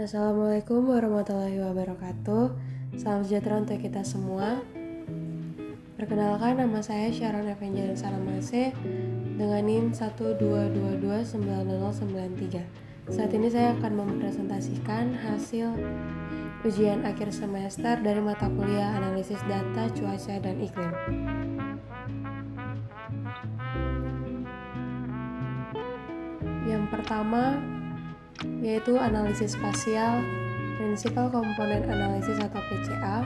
Assalamualaikum warahmatullahi wabarakatuh. Salam sejahtera untuk kita semua. Perkenalkan, nama saya Sharon Evangelin Salamase dengan NIM 122290093. Saat ini saya akan mempresentasikan hasil ujian akhir semester dari mata kuliah Analisis Data, Cuaca, dan Iklim. Yang pertama yaitu analisis spasial, Principal Component Analysis atau PCA.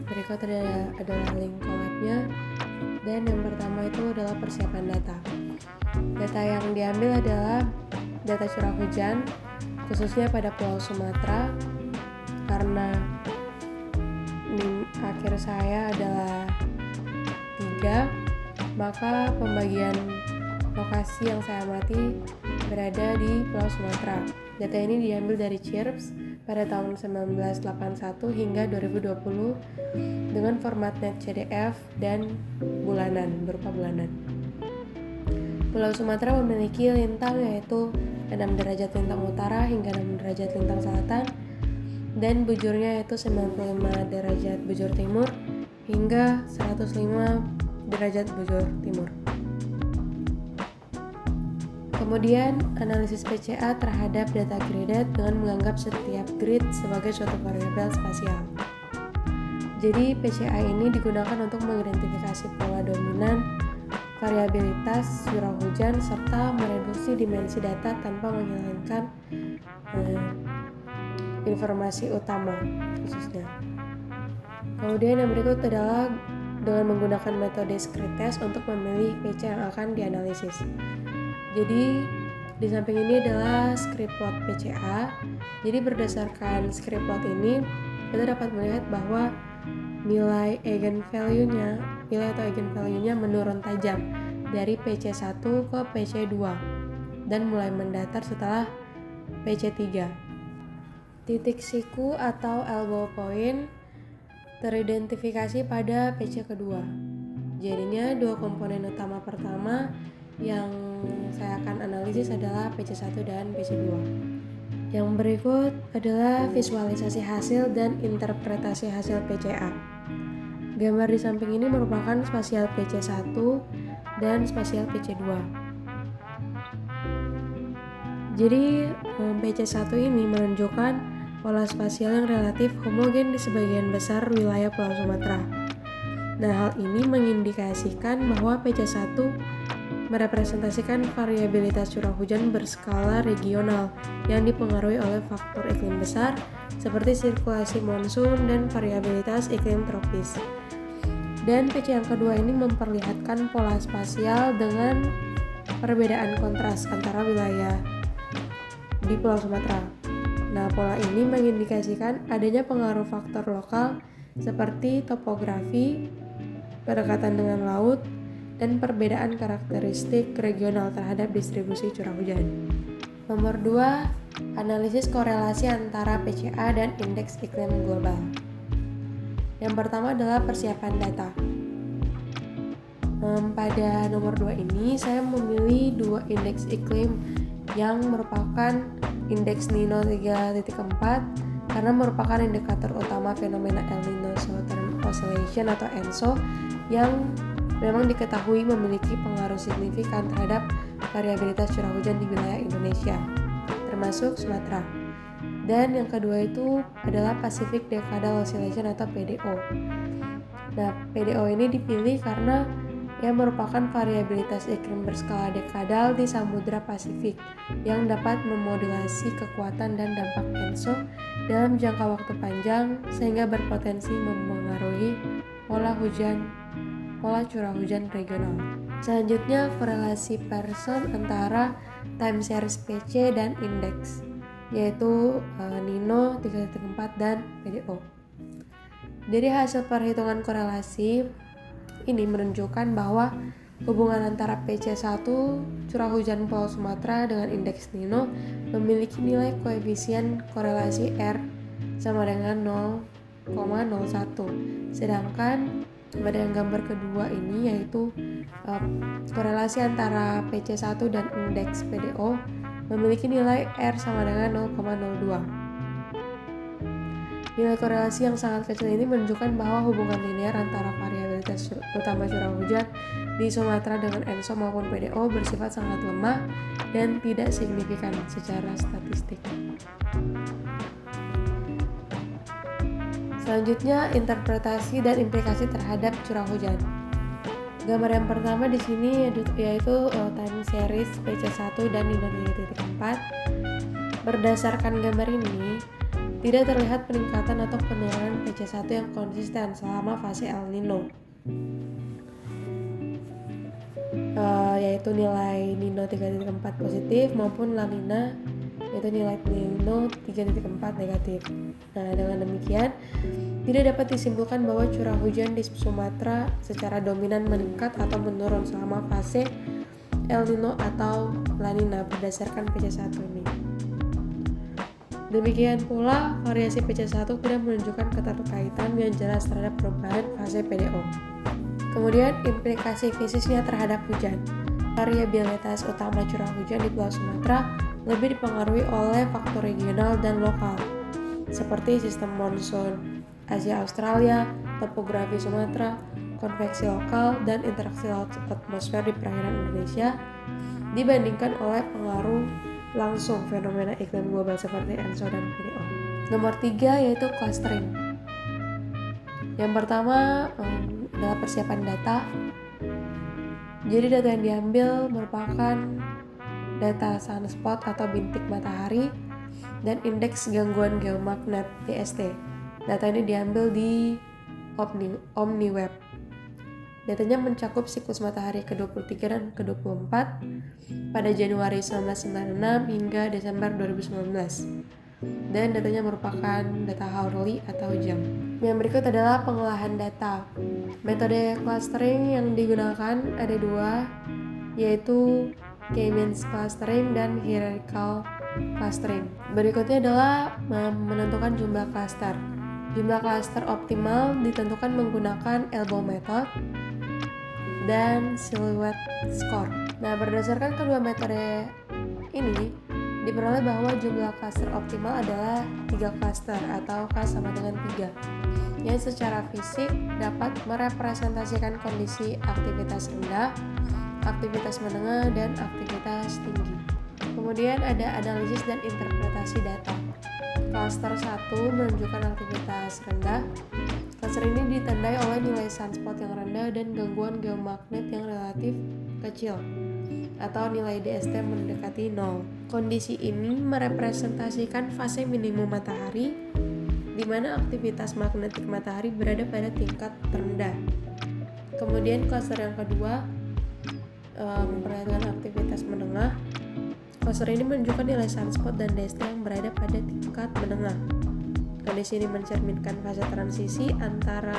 Berikut adalah link webnya. Dan yang pertama itu adalah persiapan data. Data yang diambil adalah data curah hujan, khususnya pada Pulau Sumatera. Karena akhir saya adalah 3, maka pembagian lokasi yang saya amati berada di Pulau Sumatera. Data ini diambil dari CIRPS pada tahun 1981 hingga 2020 dengan format NetCDF dan berupa bulanan. Pulau Sumatera memiliki lintang yaitu 6 derajat lintang utara hingga 6 derajat lintang selatan, dan bujurnya yaitu 95 derajat bujur timur hingga 105 derajat bujur timur. Kemudian, analisis PCA terhadap data graded dengan menganggap setiap grid sebagai suatu variabel spasial. Jadi, PCA ini digunakan untuk mengidentifikasi pola dominan, variabilitas curah hujan, serta mereduksi dimensi data tanpa menghilangkan informasi utama khususnya. Kemudian yang berikut adalah dengan menggunakan metode screen test untuk memilih PC yang akan dianalisis. Jadi di samping ini adalah script plot PCA. Jadi berdasarkan script plot ini kita dapat melihat bahwa nilai atau eigenvalue-nya menurun tajam dari PC1 ke PC2 dan mulai mendatar setelah PC3. Titik siku atau elbow point teridentifikasi pada PC kedua. Jadinya dua komponen utama pertama yang saya akan analisis adalah PC1 dan PC2. Yang berikut adalah visualisasi hasil dan interpretasi hasil PCA. Gambar di samping ini merupakan spasial PC1 dan spasial PC2. Jadi PC1 ini menunjukkan pola spasial yang relatif homogen di sebagian besar wilayah Pulau Sumatera. Nah, hal ini mengindikasikan bahwa PC1 merepresentasikan variabilitas curah hujan berskala regional yang dipengaruhi oleh faktor iklim besar seperti sirkulasi monsun dan variabilitas iklim tropis. Dan PC yang kedua ini memperlihatkan pola spasial dengan perbedaan kontras antara wilayah di Pulau Sumatera. Nah, pola ini mengindikasikan adanya pengaruh faktor lokal seperti topografi, kedekatan dengan laut, dan perbedaan karakteristik regional terhadap distribusi curah hujan. Nomor 2, analisis korelasi antara PCA dan indeks iklim global. Yang pertama adalah persiapan data. Pada nomor 2 ini saya memilih 2 indeks iklim yang merupakan indeks Nino 3.4 karena merupakan indikator utama fenomena El Nino Southern Oscillation atau ENSO yang memang diketahui memiliki pengaruh signifikan terhadap variabilitas curah hujan di wilayah Indonesia, termasuk Sumatera. Dan yang kedua itu adalah Pacific Decadal Oscillation atau PDO. Nah, PDO ini dipilih karena merupakan variabilitas iklim berskala dekadal di Samudra Pasifik yang dapat memodulasi kekuatan dan dampak ENSO dalam jangka waktu panjang sehingga berpotensi mempengaruhi pola curah hujan regional. Selanjutnya, korelasi Pearson antara time series PC dan indeks, yaitu Nino 3.4 dan PDO. Dari hasil perhitungan korelasi ini menunjukkan bahwa hubungan antara PC1 curah hujan Pulau Sumatera dengan indeks Nino memiliki nilai koefisien korelasi R sama dengan 0,01. Sedangkan pada yang gambar kedua ini yaitu korelasi antara PC1 dan indeks PDO memiliki nilai R sama dengan 0,02. Nilai korelasi yang sangat kecil ini menunjukkan bahwa hubungan linear antara variabilitas utama curah hujan di Sumatera dengan ENSO maupun PDO bersifat sangat lemah dan tidak signifikan secara statistik. Selanjutnya, interpretasi dan implikasi terhadap curah hujan. Gambar yang pertama di sini yaitu time series PC1 dan Nino 3.4. Berdasarkan gambar ini, tidak terlihat peningkatan atau penurunan PC1 yang konsisten selama fase El Nino, yaitu nilai Nino 3.4 positif maupun La Nina, yaitu nilai Nino 3.4 negatif. Nah, dengan demikian, tidak dapat disimpulkan bahwa curah hujan di Sumatera secara dominan meningkat atau menurun selama fase El Nino atau La Nina berdasarkan PC1 ini. Demikian pula, variasi PC1 tidak menunjukkan keterkaitan yang jelas terhadap perubahan fase PDO. Kemudian, implikasi fisiknya terhadap hujan. Variabilitas utama curah hujan di Pulau Sumatera lebih dipengaruhi oleh faktor regional dan lokal, seperti sistem monsun Asia Australia, topografi Sumatera, konveksi lokal, dan interaksi laut atmosfer di perairan Indonesia, dibandingkan oleh pengaruh langsung fenomena iklim global seperti ENSO dan PDO. Nomor 3 yaitu clustering. Yang pertama adalah persiapan data. Jadi data yang diambil merupakan data sunspot atau bintik matahari dan indeks gangguan geomagnet DST. Data ini diambil di OmniWeb. Datanya mencakup siklus matahari ke-23 dan ke-24 pada Januari 1996 hingga Desember 2019. Dan datanya merupakan data hourly atau jam. Yang berikut adalah pengolahan data. Metode clustering yang digunakan ada dua, yaitu K-means clustering dan hierarchical clustering. Berikutnya adalah menentukan jumlah cluster. Jumlah cluster optimal ditentukan menggunakan elbow method dan silhouette score. Nah, berdasarkan kedua metode ini, diperoleh bahwa jumlah cluster optimal adalah 3 cluster atau K sama dengan 3, yang secara fisik dapat merepresentasikan kondisi aktivitas rendah, aktivitas menengah, dan aktivitas tinggi. Kemudian ada analisis dan interpretasi data. Cluster 1 menunjukkan aktivitas rendah. Cluster ini ditandai oleh nilai sunspot yang rendah dan gangguan geomagnet yang relatif kecil atau nilai DST mendekati 0. Kondisi ini merepresentasikan fase minimum matahari di mana aktivitas magnetik matahari berada pada tingkat terendah. Kemudian cluster yang kedua memperhatikan aktivitas menengah. Cluster ini menunjukkan nilai sunspot dan DST yang berada pada tingkat menengah. Kondisi ini mencerminkan fase transisi antara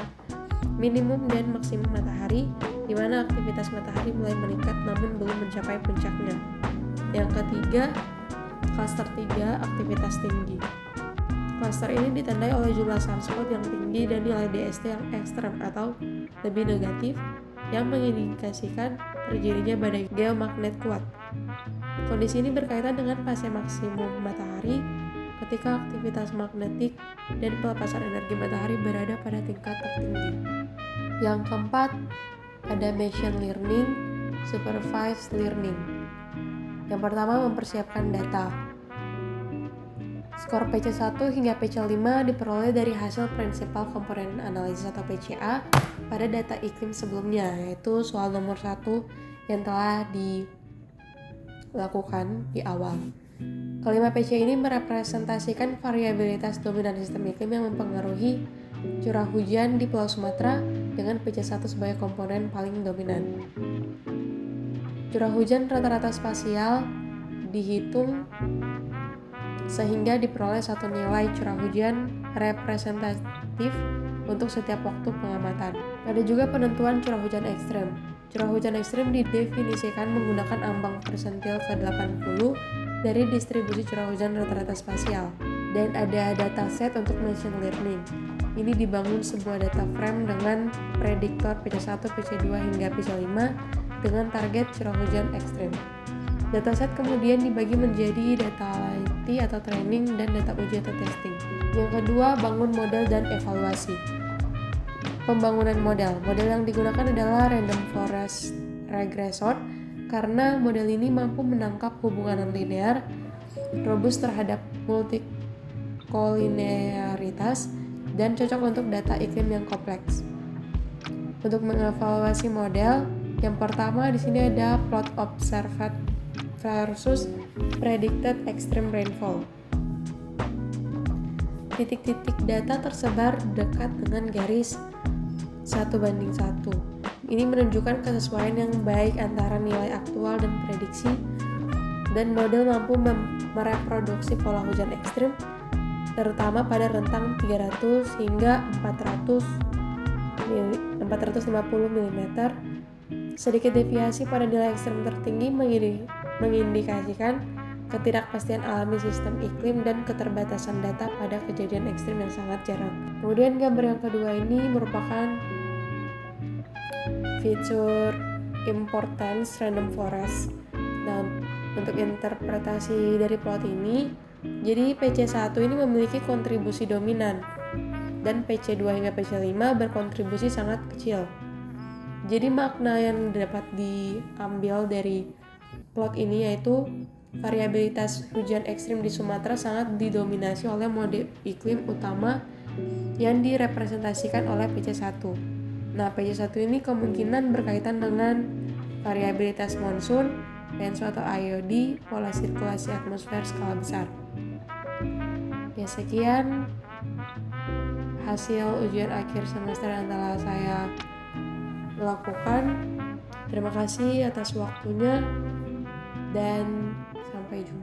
minimum dan maksimum matahari, di mana aktivitas matahari mulai meningkat namun belum mencapai puncaknya. Yang ketiga, cluster 3, aktivitas tinggi. Cluster ini ditandai oleh jumlah sunspot yang tinggi dan nilai DST yang ekstrem atau lebih negatif, yang mengindikasikan terjadinya badai geomagnet kuat. Kondisi ini berkaitan dengan fase maksimum matahari ketika aktivitas magnetik dan pelepasan energi matahari berada pada tingkat tertinggi. Yang keempat, ada machine learning, supervised learning. Yang pertama, mempersiapkan data. Skor PC1 hingga PC5 diperoleh dari hasil Principal Component Analysis atau PCA pada data iklim sebelumnya, yaitu soal nomor 1 yang telah dilakukan di awal. Kelima PC ini merepresentasikan variabilitas dominan sistem iklim yang mempengaruhi curah hujan di Pulau Sumatera dengan PC1 sebagai komponen paling dominan. Curah hujan rata-rata spasial dihitung sehingga diperoleh satu nilai curah hujan representatif untuk setiap waktu pengamatan. Ada juga penentuan curah hujan ekstrem. Curah hujan ekstrem didefinisikan menggunakan ambang persentil ke-80 dari distribusi curah hujan rata-rata spasial. Dan ada dataset untuk machine learning. Ini dibangun sebuah data frame dengan prediktor PC1, PC2 hingga PC5 dengan target curah hujan ekstrem. Dataset kemudian dibagi menjadi data latih atau training dan data uji atau testing. Yang kedua, bangun model dan evaluasi. Pembangunan model. Model yang digunakan adalah random forest regressor karena model ini mampu menangkap hubungan linear, robust terhadap multikolinearitas, dan cocok untuk data iklim yang kompleks. Untuk mengevaluasi model, yang pertama di sini ada plot observed versus predicted extreme rainfall. Titik-titik data tersebar dekat dengan garis 1:1. Ini menunjukkan kesesuaian yang baik antara nilai aktual dan prediksi, dan model mampu mereproduksi pola hujan ekstrim, terutama pada rentang 300 hingga 450 mm. Sedikit deviasi pada nilai ekstrem tertinggi mengindikasikan ketidakpastian alami sistem iklim dan keterbatasan data pada kejadian ekstrim yang sangat jarang. Kemudian gambar yang kedua ini merupakan feature importance random forest. Nah, untuk interpretasi dari plot ini, jadi PC1 ini memiliki kontribusi dominan dan PC2 hingga PC5 berkontribusi sangat kecil. Jadi makna yang dapat diambil dari plot ini yaitu variabilitas hujan ekstrim di Sumatera sangat didominasi oleh mode iklim utama yang direpresentasikan oleh PC1. Nah, PC1 ini kemungkinan berkaitan dengan variabilitas monsun, ENSO atau IOD, pola sirkulasi atmosfer skala besar. Ya, sekian hasil ujian akhir semester yang telah saya lakukan. Terima kasih atas waktunya dan sampai jumpa.